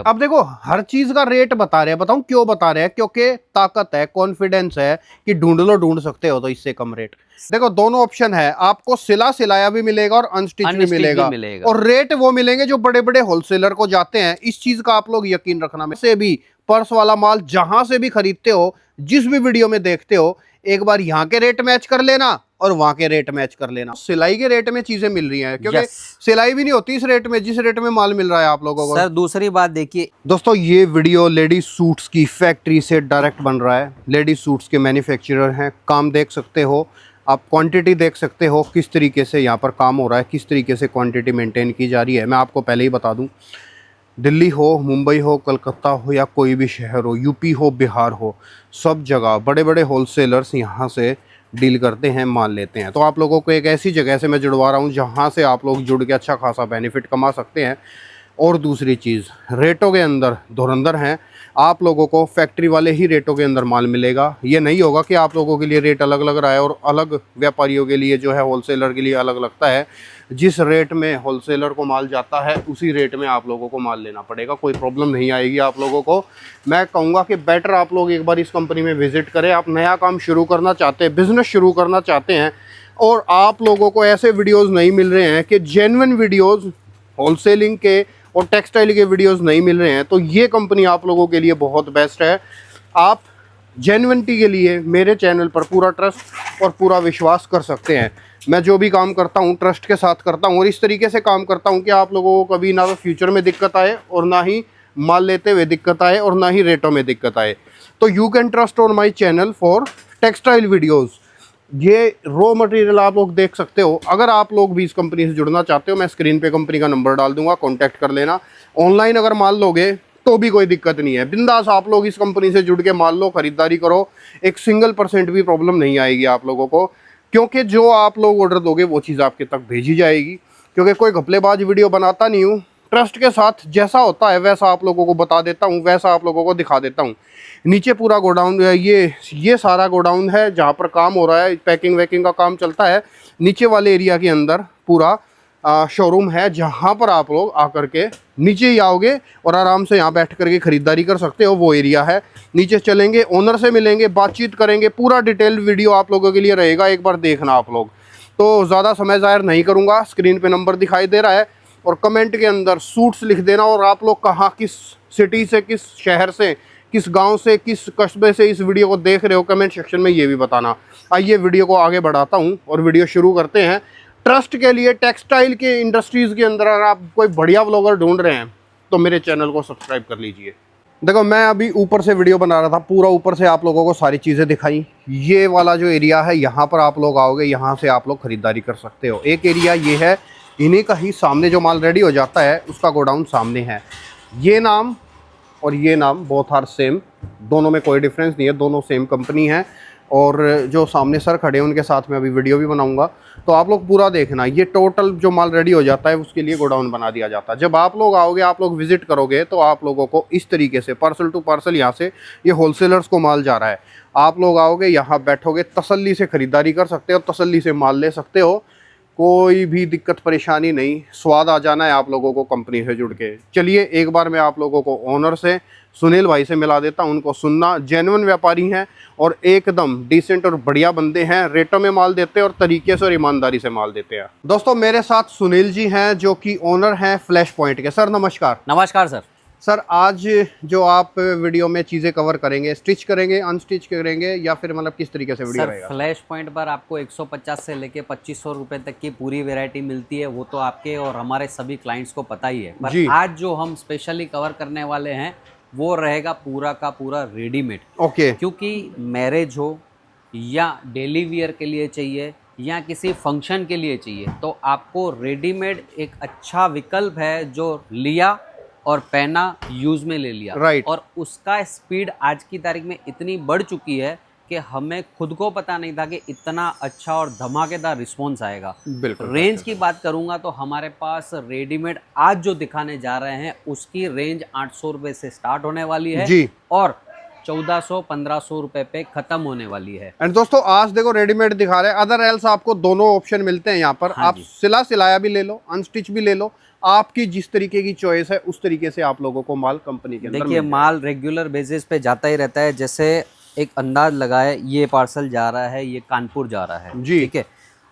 अब देखो हर चीज का रेट बता रहे हैं, बताऊं क्यों बता रहे हैं? क्योंकि ताकत है, कॉन्फिडेंस है कि ढूंढ लो, ढूंढ सकते हो तो इससे कम रेट। देखो दोनों ऑप्शन है, आपको सिला सिलाया भी मिलेगा और अनस्टिच भी मिलेगा, और रेट वो मिलेंगे जो बड़े बड़े होलसेलर को जाते हैं। इस चीज का आप लोग यकीन रखना। में से भी पर्स वाला माल जहां से भी खरीदते हो, जिस भी वीडियो में देखते हो, एक बार यहाँ के रेट मैच कर लेना और वहां के रेट मैच कर लेना। सिलाई के रेट में चीजें मिल रही हैं, क्योंकि सिलाई भी नहीं होती इस रेट में जिस रेट में माल मिल रहा है आप लोगों को। सर दूसरी बात देखिए दोस्तों, ये वीडियो लेडीज सूट्स की फैक्ट्री से डायरेक्ट बन रहा है। लेडीज सूट्स के मैन्युफैक्चरर हैं, काम देख सकते हो आप, क्वांटिटी देख सकते हो किस तरीके से यहाँ पर काम हो रहा है, किस तरीके से क्वांटिटी मेंटेन की जा रही है। मैं आपको पहले ही बता दूं, दिल्ली हो, मुंबई हो, कलकत्ता हो या कोई भी शहर हो, यूपी हो, बिहार हो, सब जगह बड़े बड़े होलसेलर्स यहाँ से डील करते हैं, माल लेते हैं। तो आप लोगों को एक ऐसी जगह से मैं जुड़वा रहा हूँ जहाँ से आप लोग जुड़ के अच्छा खासा बेनिफिट कमा सकते हैं। और दूसरी चीज़, रेटों के अंदर धुरंधर हैं। आप लोगों को फैक्ट्री वाले ही रेटों के अंदर माल मिलेगा। ये नहीं होगा कि आप लोगों के लिए रेट अलग लग रहा है और अलग व्यापारियों के लिए जो है होलसेलर के लिए अलग लगता है। जिस रेट में होलसेलर को माल जाता है उसी रेट में आप लोगों को माल लेना पड़ेगा, कोई प्रॉब्लम नहीं आएगी आप लोगों को। मैं कहूँगा कि बेटर आप लोग एक बार इस कंपनी में विजिट करें। आप नया काम शुरू करना चाहते हैं, बिजनेस शुरू करना चाहते हैं, और आप लोगों को ऐसे वीडियोज़ नहीं मिल रहे हैं कि जेन्युइन वीडियोज़ होलसेलिंग के और टेक्सटाइल के वीडियोस नहीं मिल रहे हैं, तो ये कंपनी आप लोगों के लिए बहुत बेस्ट है। आप जेन्युइनिटी के लिए मेरे चैनल पर पूरा ट्रस्ट और पूरा विश्वास कर सकते हैं। मैं जो भी काम करता हूँ ट्रस्ट के साथ करता हूँ और इस तरीके से काम करता हूँ कि आप लोगों को कभी ना तो फ्यूचर में दिक्कत आए और ना ही माल लेते हुए दिक्कत आए और ना ही रेटों में दिक्कत आए। तो you can trust on my channel for textile videos. ये रॉ मटेरियल आप लोग देख सकते हो। अगर आप लोग भी इस कंपनी से जुड़ना चाहते हो, मैं स्क्रीन पे कंपनी का नंबर डाल दूंगा, कांटेक्ट कर लेना। ऑनलाइन अगर माल लोगे तो भी कोई दिक्कत नहीं है, बिंदास आप लोग इस कंपनी से जुड़ के माल लो, खरीदारी करो, एक सिंगल % भी प्रॉब्लम नहीं आएगी आप लोगों को, क्योंकि जो आप लोग ऑर्डर दोगे वो चीज़ आपके तक भेजी जाएगी। क्योंकि कोई घपलेबाज वीडियो बनाता नहीं हूँ, ट्रस्ट के साथ जैसा होता है वैसा आप लोगों को बता देता हूँ, वैसा आप लोगों को दिखा देता हूँ। नीचे पूरा गोडाउन, ये सारा गोडाउन है जहाँ पर काम हो रहा है, पैकिंग वैकिंग का काम चलता है। नीचे वाले एरिया के अंदर पूरा शोरूम है जहाँ पर आप लोग आकर के नीचे ही आओगे और आराम से यहाँ बैठ करके ख़रीदारी कर सकते हो। वो एरिया है, नीचे चलेंगे, ओनर से मिलेंगे, बातचीत करेंगे, पूरा डिटेल वीडियो आप लोगों के लिए रहेगा, एक बार देखना आप लोग। तो ज़्यादा समय ज़ाहिर नहीं करूँगा, स्क्रीन पे नंबर दिखाई दे रहा है और कमेंट के अंदर सूट्स लिख देना, और आप लोग कहाँ, किस सिटी से, किस शहर से, किस गांव से, किस कस्बे से इस वीडियो को देख रहे हो, कमेंट सेक्शन में ये भी बताना। आइए वीडियो को आगे बढ़ाता हूं और वीडियो शुरू करते हैं। ट्रस्ट के लिए टेक्सटाइल के इंडस्ट्रीज़ के अंदर अगर आप कोई बढ़िया व्लॉगर ढूंढ रहे हैं तो मेरे चैनल को सब्सक्राइब कर लीजिए। देखो मैं अभी ऊपर से वीडियो बना रहा था, पूरा ऊपर से आप लोगों को सारी चीज़ें दिखाई। ये वाला जो एरिया है यहाँ पर आप लोग आओगे, यहाँ से आप लोग खरीदारी कर सकते हो। एक एरिया ये है, इन्हीं का ही सामने जो माल रेडी हो जाता है उसका गोडाउन सामने है। ये नाम और ये नाम बोथ आर सेम, दोनों में कोई डिफरेंस नहीं है, दोनों सेम कंपनी है। और जो सामने सर खड़े हैं उनके साथ में अभी वीडियो भी बनाऊंगा, तो आप लोग पूरा देखना। ये टोटल जो माल रेडी हो जाता है उसके लिए गोडाउन बना दिया जाता है। जब आप लोग आओगे, आप लोग विजिट करोगे, तो आप लोगों को इस तरीके से पार्सल टू पार्सल यहाँ से ये होलसेलर्स को माल जा रहा है। आप लोग आओगे, यहाँ बैठोगे, तसल्ली से ख़रीदारी कर सकते हो, तसल्ली से माल ले सकते हो, कोई भी दिक्कत परेशानी नहीं। स्वाद आ जाना है आप लोगों को कंपनी से जुड़ के। चलिए एक बार मैं आप लोगों को ओनर से, सुनील भाई से मिला देता हूं। उनको सुनना, जेन्युइन व्यापारी हैं और एकदम डिसेंट और बढ़िया बंदे हैं, रेटों में माल देते हैं और तरीके से और ईमानदारी से माल देते हैं। दोस्तों मेरे साथ सुनील जी हैं जो कि ओनर हैं फ्लैश पॉइंट के। सर नमस्कार। नमस्कार सर। सर आज जो आप वीडियो में चीज़ें कवर करेंगे, स्टिच करेंगे, अनस्टिच करेंगे, या फिर मतलब किस तरीके से वीडियो रहेगा? फ्लैश पॉइंट पर आपको 150 से लेके 2500 रुपए तक की पूरी वैरायटी मिलती है, वो तो आपके और हमारे सभी क्लाइंट्स को पता ही है। पर आज जो हम स्पेशली कवर करने वाले हैं वो रहेगा पूरा का पूरा रेडीमेड। ओके। क्योंकि मैरिज हो या डेली वियर के लिए चाहिए या किसी फंक्शन के लिए चाहिए, तो आपको रेडीमेड एक अच्छा विकल्प है, जो लिया और पहना, यूज में ले लिया। राइट। और उसका स्पीड आज की तारीख में इतनी बढ़ चुकी है कि हमें खुद को पता नहीं था कि इतना अच्छा और धमाकेदार रिस्पॉन्स आएगा। बिल्कुल। रेंज की बात करूंगा तो हमारे पास रेडीमेड आज जो दिखाने जा रहे हैं उसकी रेंज 800 रुपये से स्टार्ट होने वाली है जी, और 1400-1500 रुपए पे खत्म होने वाली है। एंड दोस्तों आज देखो रेडीमेड दिखा रहे हैं, अदर एल्स आपको दोनों ऑप्शन मिलते हैं यहाँ पर। आप सिला सिलाया भी ले लो, अनस्टिच भी ले लो, आपकी जिस तरीके की चॉइस है उस तरीके से आप लोगों को माल कंपनी के अंदर देखिए मिल माल रेगुलर बेसिस पे जाता ही रहता है। जैसे एक अंदाज लगाए, ये पार्सल जा रहा है, ये कानपुर जा रहा है, जी। ठीक है।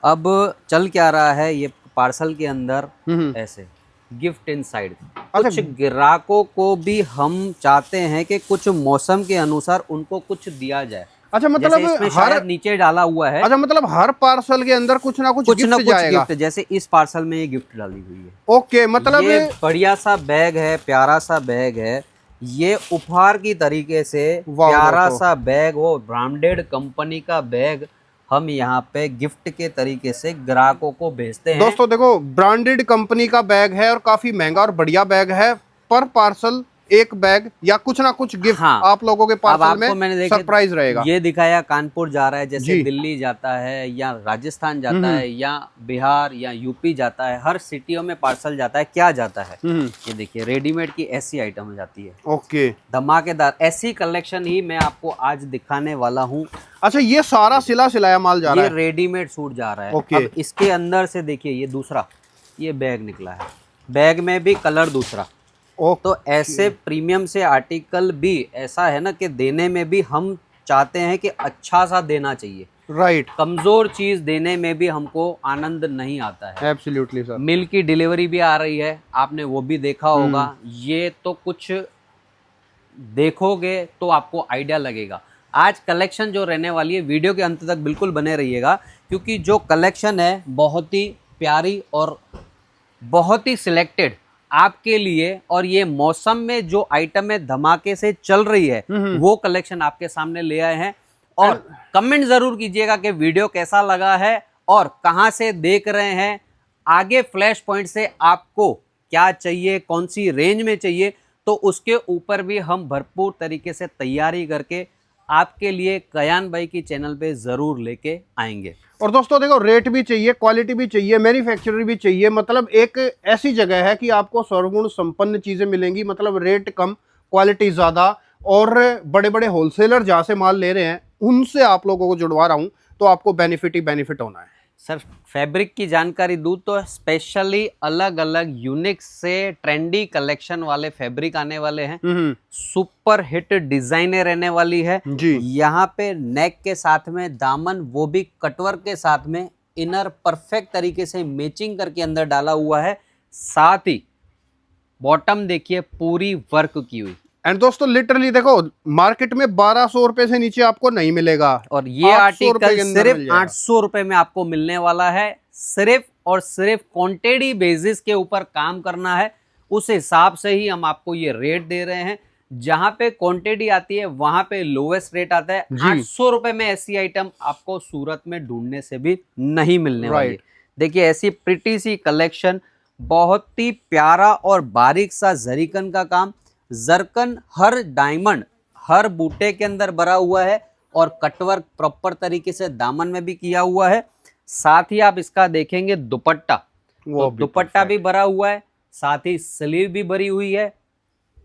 अब चल क्या रहा है, ये पार्सल के अंदर हम्म। ऐसे गिफ्ट इनसाइड। अच्छा। कुछ ग्राहकों को भी हम चाहते हैं कि कुछ मौसम के अनुसार उनको कुछ दिया जाए। अच्छा जैसे मतलब इसमें हर शायद नीचे डाला हुआ है, अच्छा मतलब हर पार्सल के अंदर कुछ ना कुछ गिफ्ट जाएगा। गिफ्ट। जैसे इस पार्सल में ये गिफ्ट डाली हुई है। ओके मतलब ये बढ़िया सा बैग है, प्यारा सा बैग है। ये उपहार की तरीके से वाह प्यारा दोस्तों। सा बैग हो, ब्रांडेड कंपनी का बैग हम यहाँ पे गिफ्ट के तरीके से ग्राहकों को भेजते हैं। दोस्तों देखो, ब्रांडेड कंपनी का बैग है और काफी महंगा और बढ़िया बैग है। पर पार्सल एक बैग या कुछ ना कुछ गिफ्ट हाँ, आप लोगों के अब पार्सल आपको मैंने में देखे सरप्राइज रहेगा। ये दिखाया कानपुर जा रहा है, जैसे जी। दिल्ली जाता है या राजस्थान जाता है या बिहार या यूपी जाता है, हर सिटियों में पार्सल जाता है। क्या जाता है, ये देखिए रेडीमेड की ऐसी आइटम जाती है, ओके। धमाकेदार। ऐसी कलेक्शन ही मैं आपको आज दिखाने वाला हूँ। अच्छा ये सारा सिला सिलाया माल जा रहा ये है। रेडीमेड सूट जा रहा है। ओके। अब इसके अंदर से देखिए ये दूसरा, ये बैग निकला है, बैग में भी कलर दूसरा। तो ऐसे प्रीमियम से आर्टिकल भी ऐसा है ना कि देने में भी हम चाहते हैं कि अच्छा सा देना चाहिए। राइट। कमजोर चीज देने में भी हमको आनंद नहीं आता है। Absolutely sir. मिल की डिलीवरी भी आ रही है, आपने वो भी देखा होगा। ये तो कुछ देखोगे तो आपको आइडिया लगेगा। आज कलेक्शन जो रहने वाली है, वीडियो के अंत तक बिल्कुल बने रहिएगा, क्योंकि जो कलेक्शन है बहुत ही प्यारी और बहुत ही सिलेक्टेड आपके लिए। और ये मौसम में जो आइटमें धमाके से चल रही है वो कलेक्शन आपके सामने ले आए हैं। और कमेंट जरूर कीजिएगा कि वीडियो कैसा लगा है और कहां से देख रहे हैं। आगे फ्लैश पॉइंट से आपको क्या चाहिए, कौन सी रेंज में चाहिए, तो उसके ऊपर भी हम भरपूर तरीके से तैयारी करके आपके लिए कयान भाई की चैनल पे जरूर लेके आएंगे। और दोस्तों देखो, रेट भी चाहिए, क्वालिटी भी चाहिए, मैन्युफैक्चरर भी चाहिए। मतलब एक ऐसी जगह है कि आपको सर्वगुण संपन्न चीजें मिलेंगी। मतलब रेट कम, क्वालिटी ज्यादा। और बड़े बड़े होलसेलर जहाँ से माल ले रहे हैं उनसे आप लोगों को जुड़वा रहा हूँ, तो आपको बेनिफिट ही बेनिफिट होना है। सर फैब्रिक की जानकारी दूँ तो स्पेशली अलग अलग यूनिक से ट्रेंडी कलेक्शन वाले फैब्रिक आने वाले हैं। सुपर हिट डिजाइने रहने वाली है जी। यहाँ पे नेक के साथ में दामन, वो भी कटवर्क के साथ में, इनर परफेक्ट तरीके से मैचिंग करके अंदर डाला हुआ है। साथ ही बॉटम देखिए पूरी वर्क की हुई। एंड दोस्तों लिटरली देखो, मार्केट में 1200 रुपए से नीचे आपको नहीं मिलेगा। और ये 800 रुपए के आर्टिकल अंदर सिर्फ मिल जाएगा। 800 रुपए में आपको मिलने वाला है। सिर्फ और सिर्फ क्वांटिटी बेसिस के ऊपर काम करना है, उस हिसाब से ही हम आपको ये रेट दे रहे हैं। जहां पे क्वांटिटी आती है वहां पे लोवेस्ट रेट आता है। 800 रुपए में ऐसी आइटम आपको सूरत में ढूंढने से भी नहीं मिलने वाली है। देखिए ऐसी प्रिटी सी कलेक्शन, बहुत ही प्यारा और बारीक सा जरीकन का काम। जरकन हर डायमंड हर बूटे के अंदर भरा हुआ है और कटवर्क प्रॉपर तरीके से दामन में भी किया हुआ है। साथ ही आप इसका देखेंगे दुपट्टा, तो दुपट्टा भी भरा हुआ है, साथ ही स्लीव भी भरी हुई है।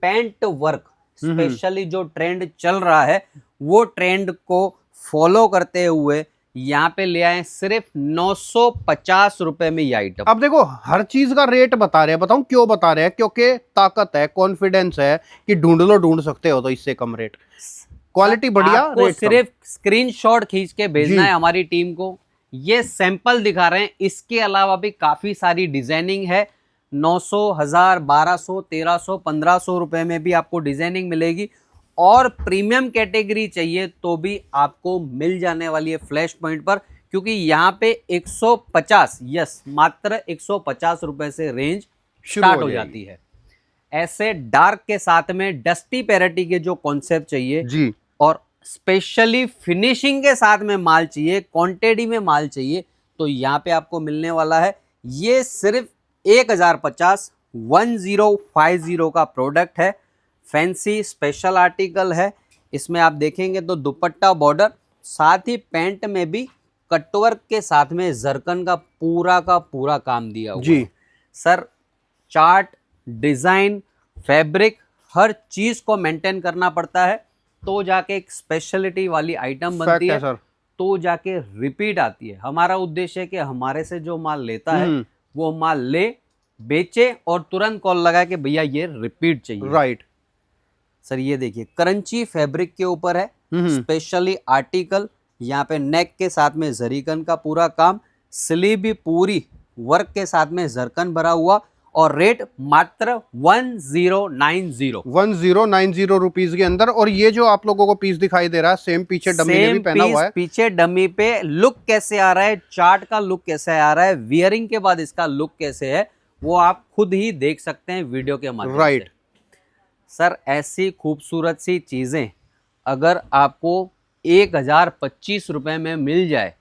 पैंट वर्क स्पेशली जो ट्रेंड चल रहा है वो ट्रेंड को फॉलो करते हुए यहाँ पे ले आए सिर्फ 950 रुपए में ये आइटम। अब देखो हर चीज का रेट बता रहे हैं, बताऊं क्यों बता रहे हैं? क्योंकि ताकत है, कॉन्फिडेंस है कि ढूंढ सकते हो तो इससे कम रेट, क्वालिटी बढ़िया, आपको रेट सिर्फ स्क्रीनशॉट खींच के भेजना जी। है हमारी टीम को। ये सैंपल दिखा रहे हैं, इसके अलावा भी काफी सारी डिजाइनिंग है। 900, 1000, 1200, 1300, 1500 रुपए में भी आपको डिजाइनिंग मिलेगी। और प्रीमियम कैटेगरी चाहिए तो भी आपको मिल जाने वाली है फ्लैश पॉइंट पर, क्योंकि यहाँ पे 150, यस मात्र 150 रुपए से रेंज स्टार्ट हो जाती है। ऐसे डार्क के साथ में डस्टी पैरिटी के जो कॉन्सेप्ट चाहिए जी, और स्पेशली फिनिशिंग के साथ में माल चाहिए, क्वांटिटी में माल चाहिए, तो यहाँ पे आपको मिलने वाला है। ये सिर्फ 1050 1050 का प्रोडक्ट है। फैंसी स्पेशल आर्टिकल है। इसमें आप देखेंगे तो दुपट्टा बॉर्डर, साथ ही पैंट में भी कटवर्क के साथ में जरकन का पूरा काम दिया हुआ जी। है। सर चार्ट, डिजाइन, फैब्रिक, हर चीज को मेंटेन करना पड़ता है तो जाके एक स्पेशलिटी वाली आइटम बनती है, सर। तो जाके रिपीट आती है। हमारा उद्देश्य है कि हमारे से जो माल लेता है वो माल ले बेचे और तुरंत कॉल लगा के भैया ये रिपीट चाहिए। राइट सर ये देखिए क्रंची फैब्रिक के ऊपर है, स्पेशली आर्टिकल। यहाँ पे नेक के साथ में जरीकन का पूरा काम, स्लीव भी पूरी वर्क के साथ में जरकन भरा हुआ, और रेट मात्र 1090 रुपीज के अंदर। और ये जो आप लोगों को पीस दिखाई दे रहा है सेम पीछे डमी ने भी पहना हुआ है। पीछे डमी पे लुक कैसे आ रहा है, चार्ट का लुक कैसे आ रहा है, वियरिंग के बाद इसका लुक कैसे है, वो आप खुद ही देख सकते हैं वीडियो के माध्यम से। राइट सर ऐसी खूबसूरत सी चीजें अगर आपको 1025 रुपए में मिल जाए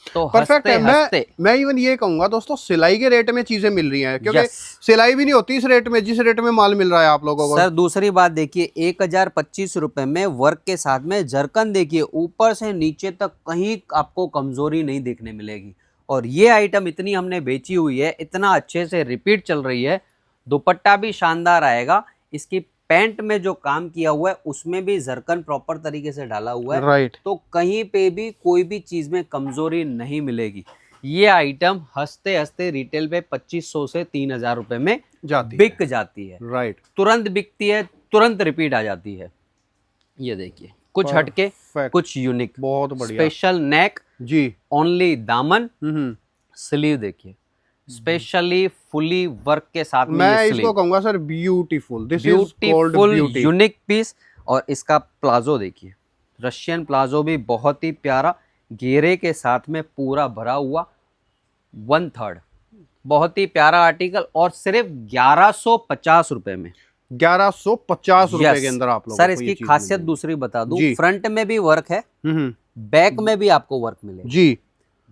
तो परफेक्ट है। हंसते मैं इवन ये कहूंगा दोस्तों, सिलाई के रेट में चीजें मिल रही हैं, क्योंकि Yes. सिलाई भी नहीं होती इस रेट में जिस रेट में माल मिल रहा है आप लोगों को। सर दूसरी बात देखिए, 1025 रुपए में वर्क के साथ में जरकन देखिए, ऊपर से नीचे तक कहीं आपको कमजोरी नहीं देखने मिलेगी। और ये आइटम इतनी हमने बेची हुई है, इतना अच्छे से रिपीट चल रही है। दुपट्टा भी शानदार आएगा, इसकी पैंट में जो काम किया हुआ है उसमें भी जरकन प्रॉपर तरीके से डाला हुआ है। राइट तो कहीं पे भी कोई भी चीज में कमजोरी नहीं मिलेगी। ये आइटम हंसते हंसते रिटेल पे 2500 से 3000 रुपए में बिक जाती है। राइट तुरंत बिकती है, तुरंत रिपीट आ जाती है। ये देखिए कुछ हटके, कुछ यूनिक, बहुत बढ़िया। स्पेशल नेक जी ओनली दामन, स्लीव देखिए स्पेशली फुली वर्क के साथ में मैं ये इसको कहूंगा sir beautiful, this is called beautiful beauty. Unique piece. और इसका प्लाजो देखिए, रशियन प्लाजो भी बहुत ही प्यारा, घेरे के साथ में पूरा भरा हुआ, 1/3, बहुत ही प्यारा आर्टिकल। और सिर्फ 1150 रुपए में, 1150 रुपए Yes. के अंदर आप लोग सर इसकी खासियत दूसरी बता दूं, फ्रंट में भी वर्क है, बैक में भी आपको वर्क मिलेगा जी।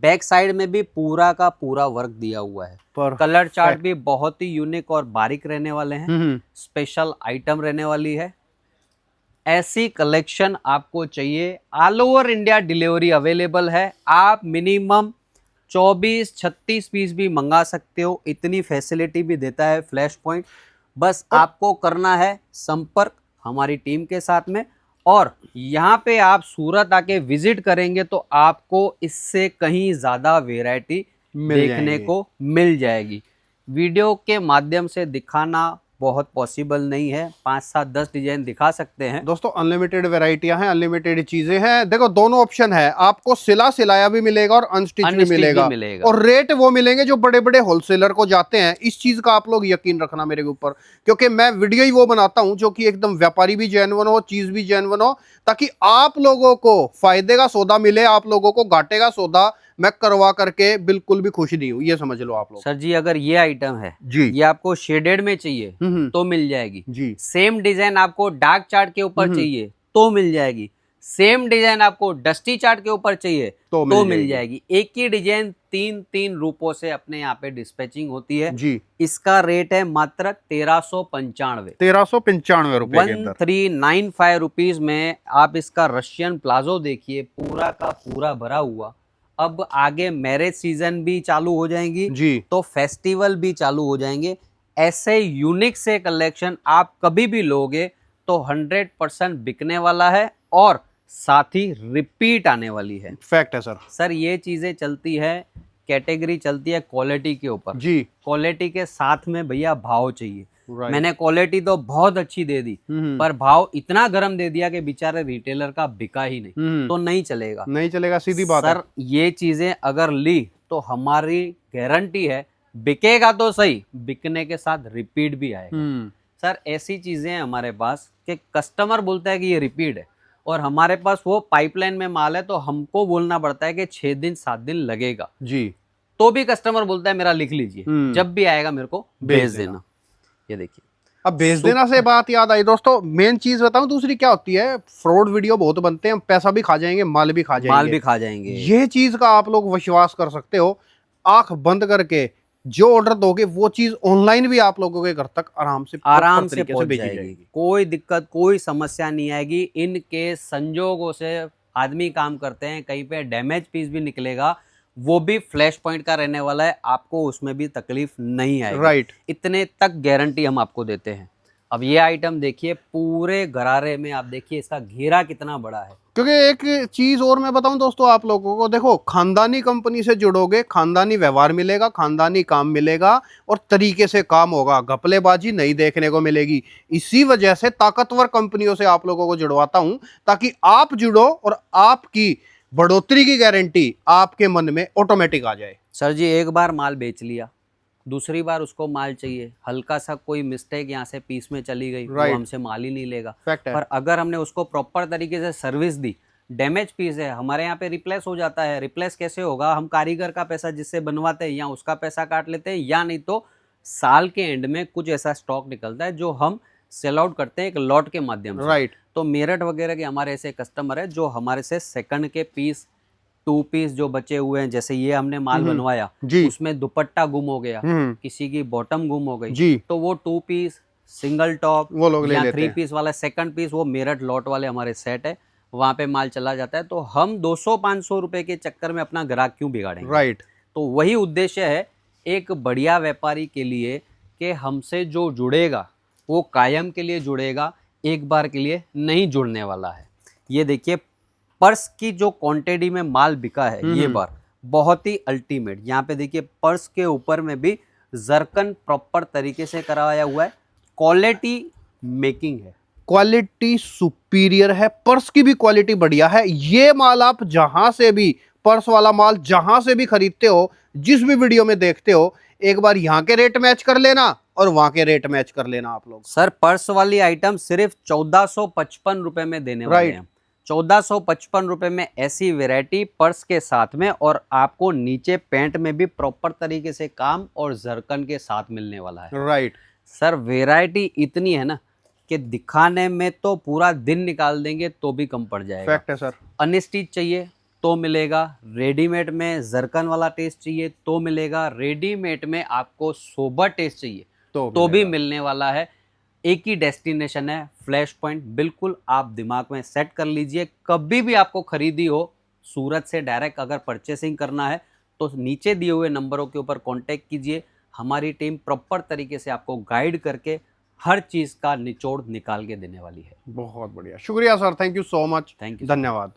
बैक साइड में भी पूरा का पूरा वर्क दिया हुआ है। कलर चार्ट भी बहुत ही यूनिक और बारीक रहने वाले हैं, स्पेशल आइटम रहने वाली है। ऐसी कलेक्शन आपको चाहिए, all over India delivery available है। आप मिनिमम 24-36 पीस भी मंगा सकते हो, इतनी फैसिलिटी भी देता है फ्लैश पॉइंट। बस आपको करना है संपर्क हमारी टीम के साथ में, और यहाँ पे आप सूरत आके विजिट करेंगे तो आपको इससे कहीं ज़्यादा वेराइटी देखने को मिल जाएगी। वीडियो के माध्यम से दिखाना बहुत पॉसिबल नहीं है, 5-7-10 डिजाइन दिखा सकते हैं दोस्तों। अनलिमिटेड वैरायटियां हैं, अनलिमिटेड चीजें हैं। देखो दोनों ऑप्शन है, आपको सिलाया भी मिलेगा और अनस्टिच भी मिलेगा, और रेट वो मिलेंगे जो बड़े बड़े होलसेलर को जाते हैं। इस चीज का आप लोग यकीन रखना मेरे ऊपर, क्योंकि मैं वीडियो ही वो बनाता हूं जो कि एकदम व्यापारी भी जेन्युइन हो, चीज भी जेन्युइन हो, ताकि आप लोगों को फायदे का सौदा मिले, आप लोगों को घाटे का सौदा मैं करवा करके बिल्कुल भी खुश नहीं हूँ, ये समझ लो आप लोग। सर जी अगर ये आइटम है जी, ये आपको शेडेड में चाहिए तो मिल जाएगी जी। सेम डिजाइन आपको डार्क चार्ट के ऊपर चाहिए तो मिल जाएगी, सेम डिजाइन आपको डस्टी चार्ट के ऊपर चाहिए तो मिल जाएगी। एक ही डिजाइन 3 रूपों से अपने यहाँ पे डिस्पैचिंग होती है जी। इसका रेट है मात्र 1395 रुपए के अंदर, 1395 रुपीज में आप इसका रशियन प्लाजो देखिए, पूरा का पूरा भरा हुआ। अब आगे मैरिज सीजन भी चालू हो जाएंगी जी, तो फेस्टिवल भी चालू हो जाएंगे। ऐसे यूनिक से कलेक्शन आप कभी भी लोगे तो 100% बिकने वाला है और साथ ही रिपीट आने वाली है। फैक्ट है सर। सर ये चीजें चलती है, कैटेगरी चलती है क्वालिटी के ऊपर जी। क्वालिटी के साथ में भैया भाव चाहिए। Right. मैंने क्वालिटी तो बहुत अच्छी दे दी पर भाव इतना गर्म दे दिया कि बेचारे रिटेलर का बिका ही नहीं, तो नहीं चलेगा, नहीं चलेगा, सीधी बात है सर। ये चीजें अगर ली तो हमारी गारंटी है बिकेगा तो सही, बिकने के साथ रिपीट भी आएगा। सर ऐसी चीजें हैं हमारे पास कि कस्टमर बोलता है कि ये रिपीट है और हमारे पास वो पाइपलाइन में माल है, तो हमको बोलना पड़ता है कि 6 दिन 7 दिन लगेगा जी, तो भी कस्टमर बोलता है मेरा लिख लीजिए, जब भी आएगा मेरे को भेज देना। ये देखिए अब भेज देना से बात याद आई दोस्तों, मेन चीज बताऊं दूसरी क्या होती है, फ्रॉड वीडियो बहुत बनते हैं, पैसा भी खा जाएंगे, माल भी खा जाएंगे। ये चीज का आप लोग विश्वास कर सकते हो, आंख बंद करके जो ऑर्डर दोगे वो चीज ऑनलाइन भी आप लोगों के घर तक आराम से पहुंच जाएगी। कोई दिक्कत कोई समस्या नहीं आएगी। इनके संजोगों से आदमी काम करते हैं, कहीं पे डैमेज पीस भी निकलेगा वो भी फ्लैश पॉइंट का रहने वाला है, आपको उसमें भी तकलीफ नहीं आएगी। राइट, इतने तक गारंटी हम आपको देते हैं। अब ये आइटम देखिए पूरे गरारे में, आप देखिए इसका घेरा कितना बड़ा है, क्योंकि एक चीज और मैं बताऊं दोस्तों आप लोगों को, देखो खानदानी कंपनी से जुड़ोगे, खानदानी व्यवहार मिलेगा, खानदानी काम मिलेगा और तरीके से काम होगा, घपलेबाजी नहीं देखने को मिलेगी। इसी वजह से ताकतवर कंपनियों से आप लोगों को जुड़वाता हूं, ताकि आप जुड़ो और आपकी बढ़ोतरी की गारंटी आपके मन में ऑटोमेटिक आ जाए। सर जी एक बार माल बेच लिया, दूसरी बार उसको माल चाहिए, हल्का सा कोई मिस्टेक यहाँ से पीस में चली गई, वो हमसे माल ही नहीं लेगा। फैक्ट है। पर अगर हमने उसको प्रॉपर तरीके से सर्विस दी, डैमेज पीस है हमारे यहाँ पे रिप्लेस हो जाता है। रिप्लेस कैसे होगा, हम कारीगर का पैसा जिससे बनवाते हैं या उसका पैसा काट लेते हैं, या नहीं तो साल के एंड में कुछ ऐसा स्टॉक निकलता है जो हम सेल आउट करते हैं एक लॉट के माध्यम से। राइट। तो मेरठ वगैरह के हमारे ऐसे कस्टमर है जो हमारे से सेकंड के पीस, 2 पीस जो बचे हुए हैं, जैसे ये हमने माल बनवाया उसमें दुपट्टा गुम हो गया, किसी की बॉटम गुम हो गई, तो वो 2 पीस सिंगल टॉप वो लोग या 3 पीस वाला सेकंड पीस, वो मेरठ लॉट वाले हमारे सेट है, वहाँ पे माल चला जाता है। तो हम 200-500 रुपए के चक्कर में अपना ग्राहक क्यों बिगाड़ेंगे। राइट। तो वही उद्देश्य है एक बढ़िया व्यापारी के लिए कि हमसे जो जुड़ेगा वो कायम के लिए जुड़ेगा, एक बार के लिए नहीं जुड़ने वाला है। ये देखिए पर्स की जो क्वांटिटी में माल बिका है ये बार बहुत ही अल्टीमेट। यहाँ पे देखिए पर्स के ऊपर में भी जरकन प्रॉपर तरीके से कराया हुआ है, क्वालिटी मेकिंग है, क्वालिटी सुपीरियर है, पर्स की भी क्वालिटी बढ़िया है। ये माल आप जहां से भी, पर्स वाला माल जहां से भी खरीदते हो, जिस भी वीडियो में देखते हो, एक बार यहाँ के रेट मैच कर लेना और वहां के रेट मैच कर लेना आप लोग। सर पर्स वाली आइटम सिर्फ 1455 रुपए में देने वाले हैं। 1455 रुपए में ऐसी वैरायटी पर्स के साथ में, और आपको नीचे पैंट में भी प्रॉपर तरीके से काम और जरकन के साथ मिलने वाला है। राइट। सर वैरायटी इतनी है ना कि दिखाने में तो पूरा दिन निकाल देंगे तो भी कम पड़ जाएगा। फैक्ट है सर। अनस्टिच चाहिए तो मिलेगा, रेडीमेड में जरकन वाला टेस्ट चाहिए तो मिलेगा, रेडीमेड में आपको सोबर टेस्ट चाहिए तो भी मिलने वाला है। एक ही डेस्टिनेशन है, फ्लैश पॉइंट। बिल्कुल आप दिमाग में सेट कर लीजिए, कभी भी आपको खरीदी हो सूरत से डायरेक्ट अगर परचेसिंग करना है तो नीचे दिए हुए नंबरों के ऊपर कांटेक्ट कीजिए। हमारी टीम प्रॉपर तरीके से आपको गाइड करके हर चीज़ का निचोड़ निकाल के देने वाली है। बहुत बढ़िया, शुक्रिया sir, thank you so much, thank you, धन्यवाद।